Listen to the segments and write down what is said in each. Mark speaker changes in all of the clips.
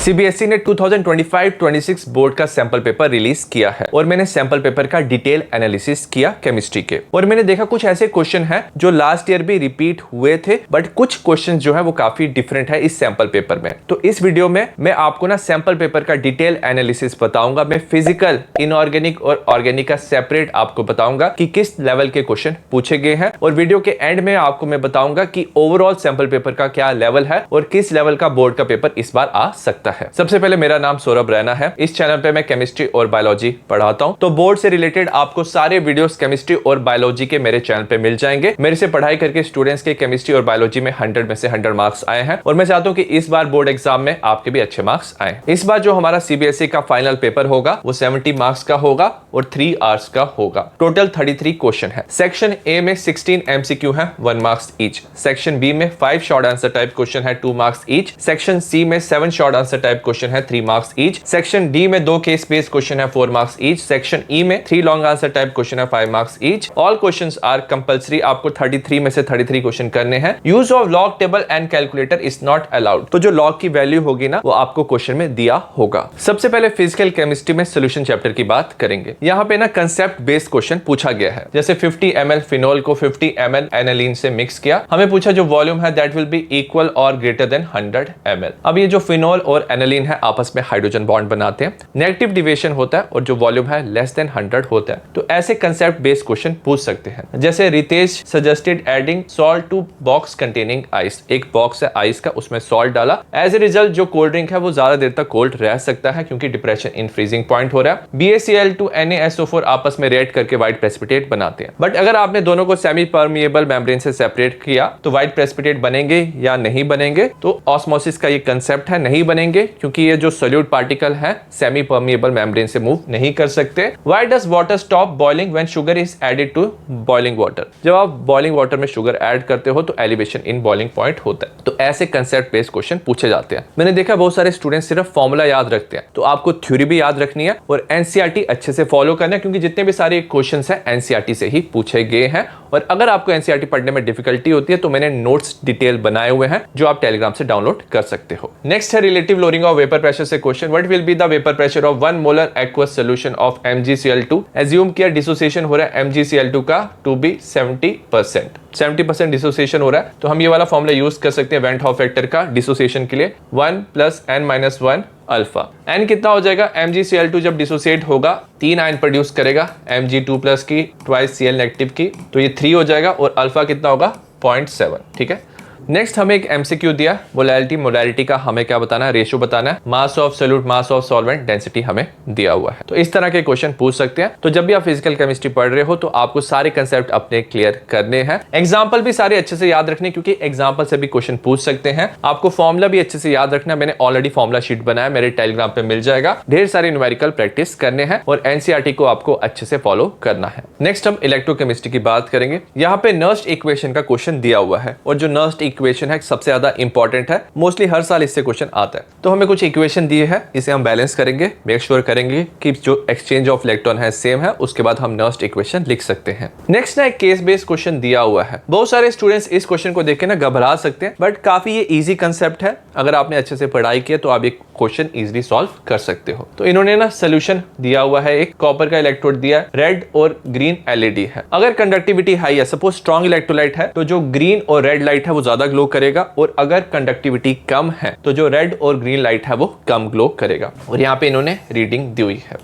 Speaker 1: CBSE ने 2025-26 board का sample paper release किया है और मैंने सैंपल पेपर का डिटेल एनालिसिस किया केमिस्ट्री के, और मैंने देखा कुछ ऐसे क्वेश्चन हैं जो लास्ट ईयर भी रिपीट हुए थे, बट कुछ क्वेश्चन जो है वो काफी डिफरेंट है इस सैंपल पेपर में। तो इस वीडियो में मैं आपको ना सैंपल पेपर का डिटेल एनालिसिस बताऊंगा। मैं फिजिकल, इनऑर्गेनिक और ऑर्गेनिक का सेपरेट आपको बताऊंगा कि किस लेवल के क्वेश्चन पूछे गए हैं, और वीडियो के एंड में आपको मैं बताऊंगा कि ओवरऑल सैंपल पेपर का क्या लेवल है और किस लेवल का बोर्ड का पेपर इस बार आ सकता है। सबसे पहले मेरा नाम सौरभ रैना है। इस चैनल पे मैं केमिस्ट्री और बायोलॉजी पढ़ाता हूं, तो बोर्ड से रिलेटेड आपको सारे वीडियोस केमिस्ट्री और बायोलॉजी के मेरे चैनल पे मिल जाएंगे। मेरे से पढ़ाई करके स्टूडेंट्स के केमिस्ट्री और बायोलॉजी में 100 में से 100 मार्क्स आए हैं, और मैं चाहता हूं कि इस बार बोर्ड एग्जाम में आपके भी अच्छे मार्क्स आए। इस बार जो हमारा सीबीएसई का फाइनल पेपर होगा वो 70 मार्क्स का होगा और 3 आवर्स का होगा। टोटल 33 क्वेश्चन है। सेक्शन ए में 16 एमसीक्यू है, 1 मार्क्स ईच। सेक्शन बी में 5 शॉर्ट आंसर टाइप क्वेश्चन है, 2 मार्क्स ईच। सेक्शन सी में 7 शॉर्ट आंसर टाइप क्वेश्चन है, 3 मार्क्स ईच। सेक्शन डी में 2 केस बेस्ड क्वेश्चन है, 4 मार्क्स ईच। सेक्शन ई में 3 लॉन्ग आंसर टाइप क्वेश्चन है, 5 marks each. All questions are compulsory. आपको 33 में से 33 क्वेश्चन करने हैं। Use of log table and calculator is not allowed. तो जो लॉग की वैल्यू होगी ना वो आपको क्वेश्चन में दिया होगा। सबसे पहले फिजिकल केमिस्ट्री में सॉल्यूशन चैप्टर की बात करेंगे। यहाँ पे ना कंसेप्ट बेस्ड क्वेश्चन पूछा गया है। जैसे 50 ml फिनोल को 50 ml एनालीन से मिक्स किया, हमें पूछा जो वॉल्यूम है दैट विल बी इक्वल और ग्रेटर देन 100 ml। अब ये जो फिनोल और एनालीन है आपस में हाइड्रोजन बॉन्ड बनाते हैं, नेगेटिव डिविएशन होता है और जो वॉल्यूम है लेस देन 100 होता है। तो ऐसे कंसेप्ट बेस्ड क्वेश्चन पूछ सकते हैं। जैसे Ritesh suggested adding salt to box containing ice. एक बॉक्स है आइस का, उसमें सॉल्ट डाला। एज ए रिजल्ट जो कोल्ड ड्रिंक है वो ज्यादा देर तक कोल्ड रह सकता है क्योंकि डिप्रेशन इन फ्रीजिंग पॉइंट हो रहा है। BaCl to NaSO4 आपस में रिएक्ट करके व्हाइट प्रेसिपिटेट बनाते हैं। बट अगर आपने दोनों को सेमी परमिएबल मेम्ब्रेन से सेपरेट किया तो व्हाइट प्रेसिपिटेट बनेंगे या नहीं बनेंगे? तो ऑस्मोसिस का ये कंसेप्ट है, नहीं बनेंगे, क्योंकि ये जो सोल्यूट पार्टिकल है सेमी परमिएबल मेम्ब्रेन से मूव नहीं कर सकते। Why does water stop boiling when sugar is added to boiling water? जब आप बॉइलिंग वाटर में शुगर ऐड करते हो तो एलिवेशन इन बॉइलिंग पॉइंट होता है। तो ऐसे कंसेप्ट बेस्ड क्वेश्चन पूछे जाते हैं। मैंने देखा बहुत सारे स्टूडेंट्स सिर्फ फॉर्मूला याद रखते हैं, तो आपको थ्योरी भी याद रखनी है और एनसीईआरटी अच्छे से फॉलो करना है, क्योंकि जितने भी सारे क्वेश्चंस हैं एनसीईआरटी से ही पूछे गए हैं। और अगर आपको एनसीईआरटी पढ़ने में डिफिकल्टी होती है तो मैंने नोट्स डिटेल बनाए हुए हैं जो आप टेलीग्राम से डाउनलोड कर सकते हो। नेक्स्ट है relative lowering of vapour pressure से question. What will be the vapour pressure of 1 molar aqueous solution of MgCl2? Assume किया डिसोसिएशन हो रहा है MgCl2 का टू बी 70%। 70% डिसोसिएशन हो रहा है, तो हम ये वाला फॉर्मूला यूज कर सकते हैं वेन हॉफ फैक्टर का डिसोसिएशन के लिए, 1 + n-1 अल्फा। n कितना हो जाएगा? MgCl2 जब डिसोसिएट होगा 3 आयन प्रोड्यूस करेगा, Mg2+ की ट्वाइस Cl नेगेटिव की, तो ये 3 हो जाएगा, और अल्फा कितना होगा? 0.7। ठीक है। नेक्स्ट हमें एक एमसीक्यू दिया, मोलैरिटी का हमें क्या बताना है? रेशियो बताना है। Mass of solute, mass of solvent, density हमें दिया हुआ है। तो इस तरह के क्वेश्चन पूछ सकते हैं। तो जब भी आप फिजिकल केमिस्ट्री पढ़ रहे हो तो आपको सारे कंसेप्ट अपने क्लियर करने हैं। एग्जांपल भी सारे अच्छे से याद रखने, क्योंकि एग्जांपल से भी क्वेश्चन पूछ सकते हैं। आपको फॉर्मूला भी अच्छे से याद रखना है। मैंने ऑलरेडी फॉर्मूला शीट बनाया, मेरे टेलीग्राम पे मिल जाएगा। ढेर सारे न्यूमेरिकल प्रैक्टिस करने हैं और एनसीईआरटी को आपको अच्छे से फॉलो करना है। नेक्स्ट हम इलेक्ट्रोकेमिस्ट्री की बात करेंगे। यहाँ पे नर्स्ट इक्वेशन का क्वेश्चन दिया हुआ है, और जो नर्स्ट इक्वेशन है सबसे ज्यादा इंपॉर्टेंट है। मोस्टली हर साल इससे क्वेश्चन आता है। तो हमें कुछ इक्वेशन दिए हैं, इसे हम बैलेंस करेंगे, मेक श्योर करेंगे कि जो एक्सचेंज ऑफ इलेक्ट्रॉन है सेम है, उसके बाद हम नर्स्ट इक्वेशन लिख सकते हैं। नेक्स्ट ना एक केस बेस्ड क्वेश्चन दिया हुआ है। बहुत सारे स्टूडेंट्स इस क्वेश्चन को देख के ना घबरा सकते हैं, बट काफी ये इजी कंसेप्ट है। अगर आपने अच्छे से पढ़ाई किया तो आप एक क्वेश्चन इजीली सॉल्व कर सकते हो। तो इन्होंने ना सोल्यूशन दिया हुआ है, एक कॉपर का इलेक्ट्रोड दिया है, रेड और ग्रीन एलईडी है। अगर कंडक्टिविटी हाई है, सपोज स्ट्रॉन्ग इलेक्ट्रोलाइट है, तो जो ग्रीन और रेड लाइट है वो ज्यादा ग्लो करेगा, और अगर कंडक्टिविटी कम है तो जो रेड और ग्रीन लाइट है वो कम ग्लो करेगा। और यहाँ पे इन्होंने रीडिंग दी हुई है।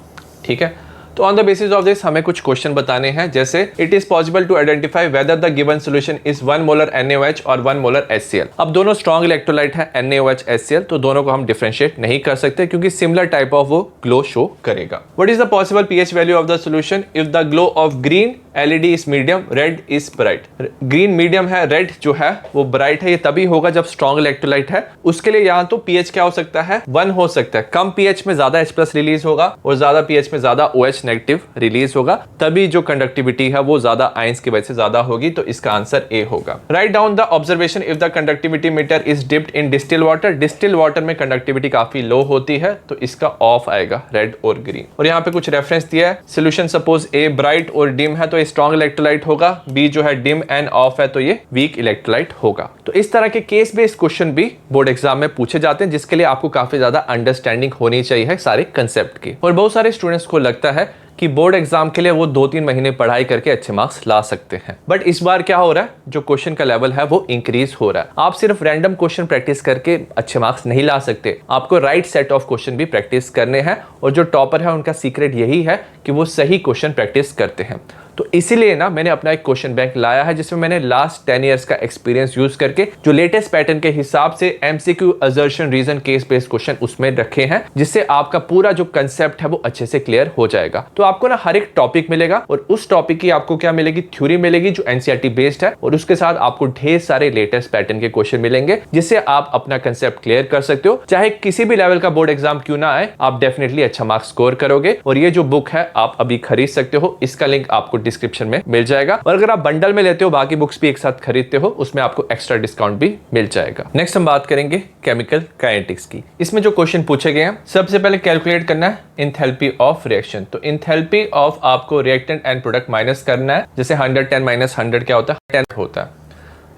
Speaker 1: ठीक है। तो on the basis of this हमें कुछ क्वेश्चन बताने हैं, जैसे it is possible to identify whether the given solution is 1 molar NaOH और 1 मोलर HCl। अब दोनों स्ट्रॉन्ग इलेक्ट्रोलाइट है NaOH HCl, तो दोनों को हम डिफरेंशिएट नहीं कर सकते क्योंकि सिमिलर टाइप ऑफ वो ग्लो शो करेगा। What is the possible pH value of the solution if the glow of green LED is medium, red is bright? Green medium है, रेड जो है वो ब्राइट है। ये तभी होगा जब स्ट्रॉन्ग इलेक्ट्रोलाइट है। उसके लिए यहाँ तो pH क्या हो सकता है? 1 हो सकता है। कम pH में ज्यादा H+ रिलीज होगा और ज्यादा pH में ज्यादा OH नेगेटिव रिलीज होगा, तभी जो कंडक्टिविटी है वो ज्यादा आयंस की वजह से ज्यादा होगी, तो इसका आंसर ए होगा। Write down the observation if the conductivity meter is dipped in distil water. Distil water में कंडक्टिविटी काफी लो होती है, तो इसका ऑफ आएगा, रेड और ग्रीन। और यहाँ पे कुछ रेफरेंस दिया है, सोल्यूशन सपोज ए ब्राइट और डिम है तो ये स्ट्रॉन्ग इलेक्ट्रोलाइट होगा, बी जो है डिम एंड ऑफ है तो ये वीक इलेक्ट्रोलाइट होगा। तो इस तरह के केस बेस्ड क्वेश्चन भी बोर्ड एग्जाम में पूछे जाते हैं, जिसके लिए आपको काफी ज्यादा अंडरस्टैंडिंग होनी चाहिए सारे कंसेप्ट की। और बहुत सारे स्टूडेंट्स को लगता है कि बोर्ड एग्जाम के लिए वो 2-3 महीने पढ़ाई करके अच्छे मार्क्स ला सकते हैं, बट इस बार क्या हो रहा है, जो क्वेश्चन का लेवल है वो इंक्रीज हो रहा है। आप सिर्फ रैंडम क्वेश्चन प्रैक्टिस करके अच्छे मार्क्स नहीं ला सकते, आपको राइट सेट ऑफ क्वेश्चन भी प्रैक्टिस करने हैं। और जो टॉपर है उनका सीक्रेट यही है कि वो सही क्वेश्चन प्रैक्टिस करते हैं। तो इसीलिए ना मैंने अपना एक क्वेश्चन बैंक लाया है, जिसमें मैंने लास्ट 10 इयर्स का एक्सपीरियंस यूज करके जो लेटेस्ट पैटर्न के हिसाब से MCQ, assertion, reason, case based question उसमें रखे हैं, जिससे आपका पूरा जो कंसेप्ट है वो अच्छे से क्लियर हो जाएगा। तो आपको ना हर एक टॉपिक मिलेगा, और उस टॉपिक की आपको क्या मिलेगी, थ्योरी मिलेगी जो एनसीईआरटी बेस्ड है, और उसके साथ आपको ढेर सारे लेटेस्ट पैटर्न के क्वेश्चन मिलेंगे, जिससे आप अपना कंसेप्ट क्लियर कर सकते हो। चाहे किसी भी लेवल का बोर्ड एग्जाम क्यों ना आए, आप डेफिनेटली अच्छा मार्क्स स्कोर करोगे। और ये जो बुक है आप अभी खरीद सकते हो, इसका लिंक आपको डिस्क्रिप्शन में मिल जाएगा। और अगर आप बंडल में लेते हो, बाकी बुक्स भी एक साथ खरीदते हो, उसमें आपको एक्स्ट्रा डिस्काउंट भी मिल जाएगा। नेक्स्ट हम बात करेंगे केमिकल काइनेटिक्स की। इसमें जो क्वेश्चन पूछे गए हैं, सबसे पहले कैलकुलेट करना है एंथैल्पी ऑफ रिएक्शन। तो एंथैल्पी ऑफ आपको रिएक्टेंट एंड प्रोडक्ट माइनस करना है। जैसे 110 माइनस 100 क्या होता है, 10 होता है।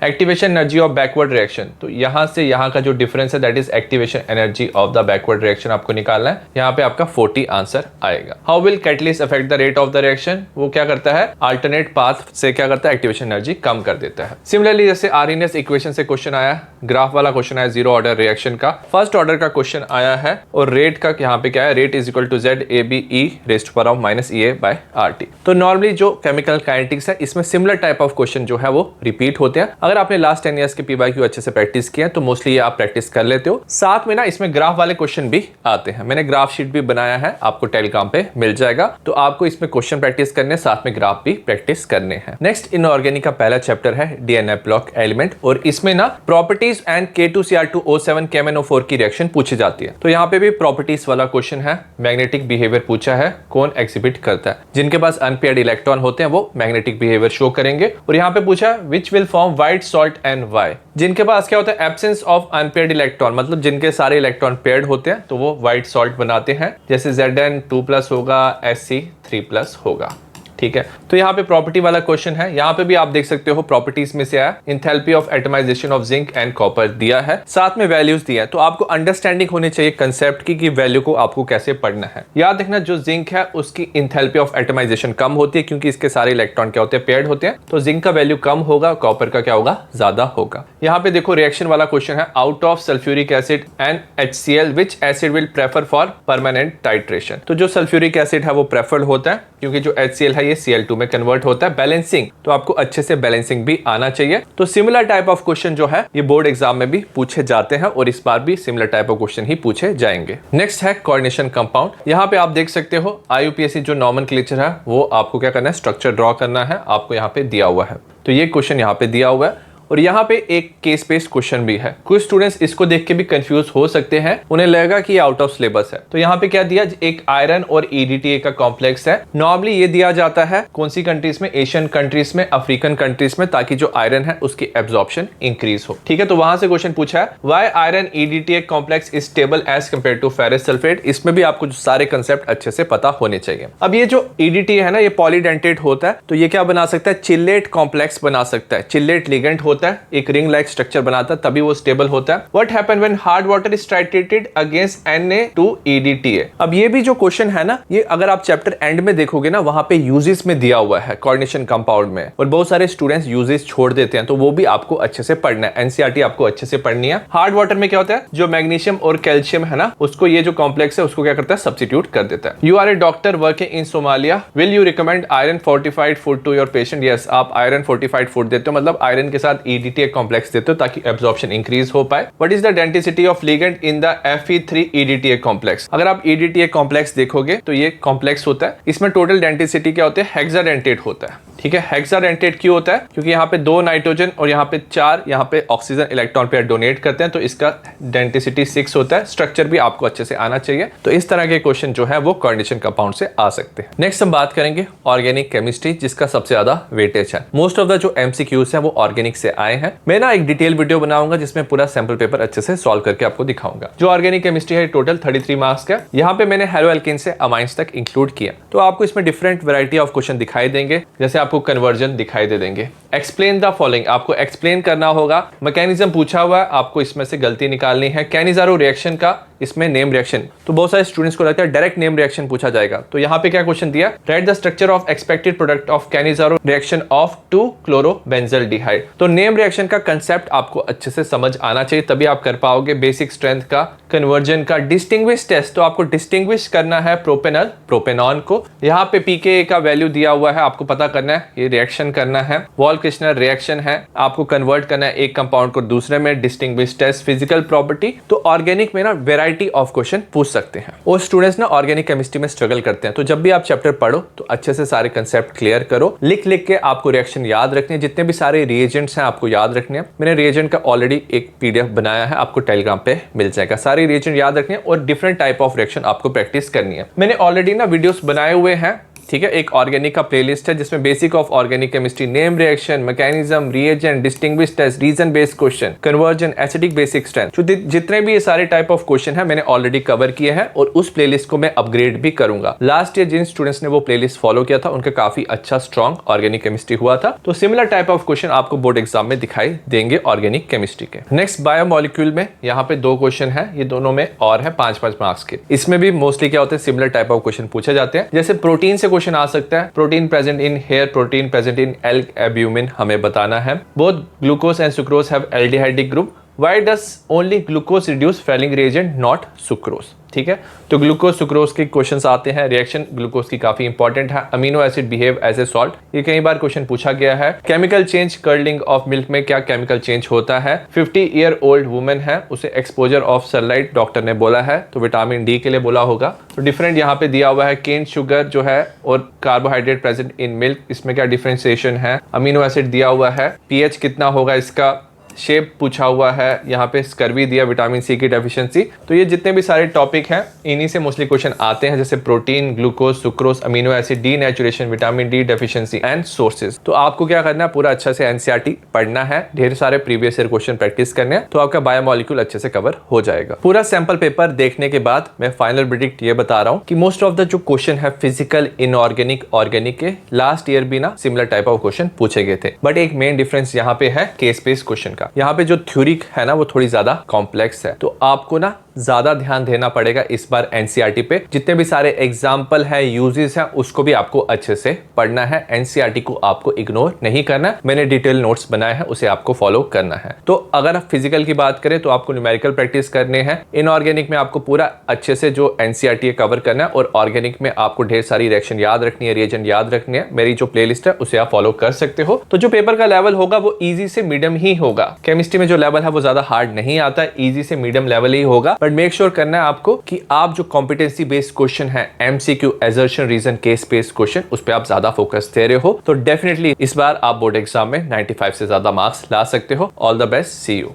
Speaker 1: Activation energy of backward reaction, तो यहां से यहां का जो डिफरेंस है that is activation energy of the backward reaction आपको निकालना है। यहां पे आपका 40 आंसर आएगा। How will catalyst affect the rate of the reaction, वो क्या करता है, अल्टरनेट पाथ से क्या करता है, एक्टिवेशन एनर्जी कम कर देता है। सिमिलरली जैसे आरएनएस इक्वेशन से क्वेश्चन आया, ग्राफ वाला क्वेश्चन आया, जीरो ऑर्डर रिएक्शन का, फर्स्ट ऑर्डर का क्वेश्चन आया है, और रेट का यहाँ पे क्या है, rate is equal to Z A B E raised power of minus E A by R T. तो नॉर्मली जो केमिकल काइनेटिक्स है, इसमें सिमिलर टाइप ऑफ क्वेश्चन जो है वो रिपीट होते हैं। अगर आपने लास्ट 10 इयर्स के पीवाईक्यू अच्छे से प्रैक्टिस किया तो मोस्टली ये आप प्रैक्टिस कर लेते हो। साथ में ना इसमें ग्राफ वाले क्वेश्चन भी आते हैं, मैंने ग्राफ शीट भी बनाया है, आपको टेलीग्राम पे मिल जाएगा। तो आपको इसमें क्वेश्चन प्रैक्टिस करने, साथ में ग्राफ भी प्रैक्टिस करने हैं। नेक्स्ट इनऑर्गेनिक का पहला चैप्टर है डीएनए ब्लॉक एलिमेंट, और इसमें ना प्रॉपर्टीज एंड K2Cr2O7 KMnO4 की रिएक्शन पूछी जाती है। तो यहाँ पे भी प्रॉपर्टीज वाला क्वेश्चन है, मैग्नेटिक बिहेवियर पूछा है, कौन एग्जिबिट करता है, जिनके पास अनपेयर्ड इलेक्ट्रॉन होते हैं वो मैग्नेटिक बिहेवियर शो करेंगे। और यहाँ पे पूछा है which will form white salt and Y, जिनके पास क्या होता है, एब्सेंस ऑफ अनपेयर्ड इलेक्ट्रॉन, मतलब जिनके सारे इलेक्ट्रॉन पेयर्ड होते हैं तो वो व्हाइट सॉल्ट बनाते हैं। जैसे Zn2+ होगा, Sc3+ होगा, ठीक है। तो यहाँ पे प्रॉपर्टी वाला क्वेश्चन है, यहाँ पे भी आप देख सकते हो प्रॉपर्टीज में से आया, enthalpy of atomization of zinc and copper दिया है, साथ में वैल्यूज दिया है। तो आपको अंडरस्टैंडिंग होनी चाहिए कंसेप्ट की कि वैल्यू को आपको कैसे पढ़ना है। याद रखना जो जिंक है उसकी इंथैल्पी ऑफ एटमाइजेशन कम होती है, क्योंकि इसके सारे इलेक्ट्रॉन क्या होते हैं, पेयर्ड होते हैं। तो जिंक का वैल्यू कम होगा, कॉपर का क्या होगा, ज्यादा होगा। यहाँ पे देखो रिएक्शन वाला क्वेश्चन है, out of sulphuric acid and HCl which acid will prefer for permanent titration. तो जो सल्फ्यूरिक एसिड है वो प्रेफर्ड होता है, क्योंकि जो HCl है ये Cl2 में कन्वर्ट होता है। बैलेंसिंग, तो आपको अच्छे से बैलेंसिंग भी आना चाहिए। तो सिमिलर टाइप ऑफ क्वेश्चन जो है ये बोर्ड एग्जाम में भी पूछे जाते हैं, और इस बार भी सिमिलर टाइप ऑफ क्वेश्चन ही पूछे जाएंगे। नेक्स्ट है कोऑर्डिनेशन कंपाउंड। यहाँ पे आप देख सकते हो IUPAC जो नॉमेनक्लेचर है वो आपको क्या करना है, स्ट्रक्चर ड्रॉ करना है, आपको यहाँ पे दिया हुआ है। तो ये क्वेश्चन यहाँ पे दिया हुआ है, और यहाँ पे एक केस बेस्ड क्वेश्चन भी है। कुछ स्टूडेंट्स इसको देख के भी कंफ्यूज हो सकते हैं, उन्हें लगेगा कि आउट ऑफ सिलेबस है। तो यहाँ पे क्या दिया, एक आयरन और EDTA का कॉम्प्लेक्स है। नॉर्मली ये दिया जाता है कौन सी कंट्रीज में, एशियन कंट्रीज में, अफ्रीकन कंट्रीज में, ताकि जो आयरन है उसकी एब्जॉर्प्शन इंक्रीज हो, ठीक है। तो वहां से क्वेश्चन पूछा है, why iron EDTA complex is stable as compare to ferrous sulphate. इसमें भी आपको जो सारे कंसेप्ट अच्छे से पता होने चाहिए। अब ये जो EDTA है ना, ये पॉलीडेंटेट होता है, तो ये क्या बना सकता है, चिल्लेट कॉम्प्लेक्स बना सकता है। चिल्लेट लिगेंड होता है, एक रिंग लाइक स्ट्रक्चर बनाता है, तभी वो स्टेबल होता है। What happen when hard water is titrated against Na2EDTA। अब ये भी जो क्वेश्चन है ना, ये अगर आप चैप्टर एंड में देखोगे ना, वहां पे यूजेस में दिया हुआ है कोऑर्डिनेशन कंपाउंड में, और बहुत सारे स्टूडेंट्स यूजेस छोड़ देते हैं, तो वो भी आपको अच्छे से पढ़ना है। एनसीईआरटी आपको अच्छे से पढ़नी है। हार्ड वाटर में क्या होता है, जो मैग्नीशियम और कैल्शियम है ना, उसको ये जो कॉम्प्लेक्स है उसको क्या करता है, सब्स्टिट्यूट कर देता है। You are a doctor working in Somalia, will you recommend iron fortified food to your patient. Yes, आप आयरन फोर्टिफाइड फूड देते हो, मतलब आयरन के साथ EDTA कॉम्प्लेक्स देते हो ताकि एब्जॉर्प्शन इंक्रीज हो पाए। What is the density of ligand in the Fe3EDTA complex. अगर आप EDTA कॉम्प्लेक्स देखोगे तो ये कॉम्प्लेक्स होता है, इसमें टोटल डेंसिटी क्या होता है, हेक्साडेंटेट होता है, ठीक है। हेक्साडेंटेट क्यों होता है? क्योंकि यहाँ पे 2 नाइट्रोजन और यहाँ पे 4 यहाँ पे ऑक्सीजन इलेक्ट्रॉन पेयर डोनेट करते हैं, तो इसका डेंसिटी 6 होता है। स्ट्रक्चर भी आपको अच्छे से आना चाहिए। तो इस तरह के क्वेश्चन जो है वो कोऑर्डिनेशन कंपाउंड से आ सकते हैं। नेक्स्ट हम बात करेंगे ऑर्गेनिक केमिस्ट्री, जिसका सबसे ज्यादा वेटेज है। मोस्ट ऑफ द जो एमसीक्यूज है वो ऑर्गेनिक से आए हैं। मैं ना एक डिटेल वीडियो बनाऊंगा जिसमें पूरा सैंपल पेपर अच्छे से सॉल्व करके आपको दिखाऊंगा। जो ऑर्गेनिक केमिस्ट्री है टोटल 33 मार्क्स का। यहाँ पे मैंने हेलो एल्केन से अमाइंस तक इंक्लूड किया, तो आपको इसमें डिफरेंट वैरायटी ऑफ क्वेश्चन दिखाई देंगे। जैसे आपको कन्वर्जन दिखाई दे देंगे। एक्सप्लेन द फॉलोइंग, आपको एक्सप्लेन करना होगा। मैकेनिज्म पूछा हुआ है, आपको इसमें से गलती निकालनी है। कैनिजारो रिएक्शन का इसमें नेम रिएक्शन, तो बहुत सारे स्टूडेंट्स को लगता है डायरेक्ट नेम रिएक्शन पूछा जाएगा। तो यहाँ पे क्या क्वेश्चन दिया, write the structure of expected product of Cannizzaro reaction of two chlorobenzaldehyde. तो नेम रिएक्शन का कंसेप्ट आपको अच्छे से समझ आना चाहिए, तभी आप कर पाओगे। बेसिक स्ट्रेंथ का, कन्वर्जन का, डिस्टिंग्विश टेस्ट, तो आपको डिस्टिंग्विश करना है प्रोपेनल प्रोपेनॉन को। यहाँ पे पीके का वैल्यू दिया हुआ है, आपको पता करना है। ये रिएक्शन करना है, वॉल-किर्चनर रिएक्शन है, आपको कन्वर्ट करना है एक कंपाउंड को दूसरे में। Distinguish test, physical property. तो ऑर्गेनिक में ना वैरायटी ऑफ क्वेश्चन पूछ सकते हैं। और स्टूडेंट्स ना ऑर्गेनिक केमिस्ट्री में स्ट्रगल करते हैं, तो जब भी आप चैप्टर पढ़ो तो अच्छे से सारे कंसेप्ट क्लियर करो। लिख लिख के आपको रिएक्शन याद रखने, जितने भी सारे रिएजेंट्स हैं आपको याद रखने हैं। मैंने रिएजेंट का ऑलरेडी एक पीडीएफ बनाया है, आपको टेलीग्राम पे मिल जाएगा। सारे रिएजेंट याद रखने और डिफरेंट टाइप ऑफ रिएक्शन आपको प्रैक्टिस करनी है। मैंने ऑलरेडी ना वीडियोस बनाए हुए हैं, ठीक है। एक ऑर्गेनिक का प्लेलिस्ट है जिसमें basic of organic chemistry, name reaction, mechanism, reagent, distinguish test, reason based question, conversion, acidic basic strength, तो जितने भी ये सारे टाइप ऑफ क्वेश्चन है मैंने ऑलरेडी कवर किए हैं और उस प्लेलिस्ट को मैं अपग्रेड भी करूंगा। लास्ट ईयर जिन स्टूडेंट्स ने वो प्लेलिस्ट फॉलो किया था उनका काफी अच्छा स्ट्रॉन्ग ऑर्गेनिक केमिस्ट्री हुआ था। तो सिमिलर टाइप ऑफ क्वेश्चन आपको बोर्ड एग्जाम में दिखाई देंगे ऑर्गेनिक केमिस्ट्री के। नेक्स्ट बायोमोलिक्यूल में यहाँ पे 2 क्वेश्चन है, ये दोनों में और है 5-5 मार्क्स के। इसमें भी मोस्टली क्या होते हैं, सिमिलर टाइप ऑफ क्वेश्चन पूछे जाते हैं। जैसे प्रोटीन से क्वेश्चन आ सकता है, protein present in hair, protein present in egg albumin हमें बताना है। Both glucose and sucrose have aldehydic group, why does only glucose reduce Fehling reagent not sucrose. ठीक है, तो ग्लूकोज सुक्रोज के क्वेश्चंस आते हैं। रिएक्शन ग्लूकोज की काफी इंपॉर्टेंट है। Amino acid behave as a salt, ये कई बार क्वेश्चन पूछा गया है। Chemical change, curling of milk में क्या केमिकल चेंज होता है। 50 ईयर ओल्ड वुमेन है, उसे एक्सपोजर ऑफ सनलाइट डॉक्टर ने बोला है, तो विटामिन डी के लिए बोला होगा। तो डिफरेंट यहाँ पे दिया हुआ है। केन शुगर जो है और कार्बोहाइड्रेट प्रेजेंट इन मिल्क, इसमें क्या डिफरेंशिएशन है। अमीनो एसिड दिया हुआ है, पीएच कितना होगा इसका, शेप पूछा हुआ है, यहाँ पे स्कर्वी दिया, विटामिन सी की डेफिशिएंसी। तो ये जितने भी सारे टॉपिक हैं इन्हीं से मोस्टली क्वेश्चन आते हैं, जैसे protein, glucose, sucrose, amino acid, denaturation, vitamin D deficiency and sources. तो आपको क्या करना है, पूरा अच्छा से एनसीईआरटी पढ़ना है, ढेर सारे प्रीवियस ईयर क्वेश्चन प्रैक्टिस करने हैं, तो आपका बायोमोलिक्यूल अच्छे से कवर हो जाएगा। पूरा सैंपल पेपर देखने के बाद मैं फाइनल प्रेडिक्ट ये बता रहा हूँ कि मोस्ट ऑफ द जो क्वेश्चन है फिजिकल, इनऑर्गेनिक, ऑर्गेनिक के लास्ट ईयर भी ना सिमिलर टाइप ऑफ क्वेश्चन पूछे गए थे। बट एक मेन डिफरेंस यहाँ पे है केस बेस्ड क्वेश्चन का। यहाँ पे जो थ्योरी है ना वो थोड़ी ज्यादा कॉम्प्लेक्स है, तो आपको ना ज्यादा ध्यान देना पड़ेगा इस बार एनसीईआरटी पे। जितने भी सारे एग्जाम्पल है, यूजेस है, उसको भी आपको अच्छे से पढ़ना है। एनसीईआरटी को आपको इग्नोर नहीं करना। मैंने डिटेल नोट्स बनाए हैं, उसे आपको फॉलो करना है। तो अगर आप फिजिकल की बात करें तो आपको न्यूमेरिकल प्रैक्टिस करने हैं। इनऑर्गेनिक में आपको पूरा अच्छे से जो एनसीईआरटी कवर करना है, और ऑर्गेनिक में आपको ढेर सारी रिएक्शन याद रखनी है, रिएजेंट याद रखनी है। मेरी जो प्लेलिस्ट है उसे आप फॉलो कर सकते हो। तो जो पेपर का लेवल होगा वो इजी से मीडियम ही होगा। केमिस्ट्री में जो लेवल है वो ज्यादा हार्ड नहीं आता, इजी से मीडियम लेवल ही होगा। बट मेक श्योर करना है आपको कि आप जो कॉम्पिटेंसी बेस्ड क्वेश्चन है, MCQ, assertion, reason, case based question, उस पे आप ज्यादा फोकस दे रहे हो, तो डेफिनेटली इस बार आप बोर्ड एग्जाम में 95 से ज्यादा मार्क्स ला सकते हो। All the best, see you.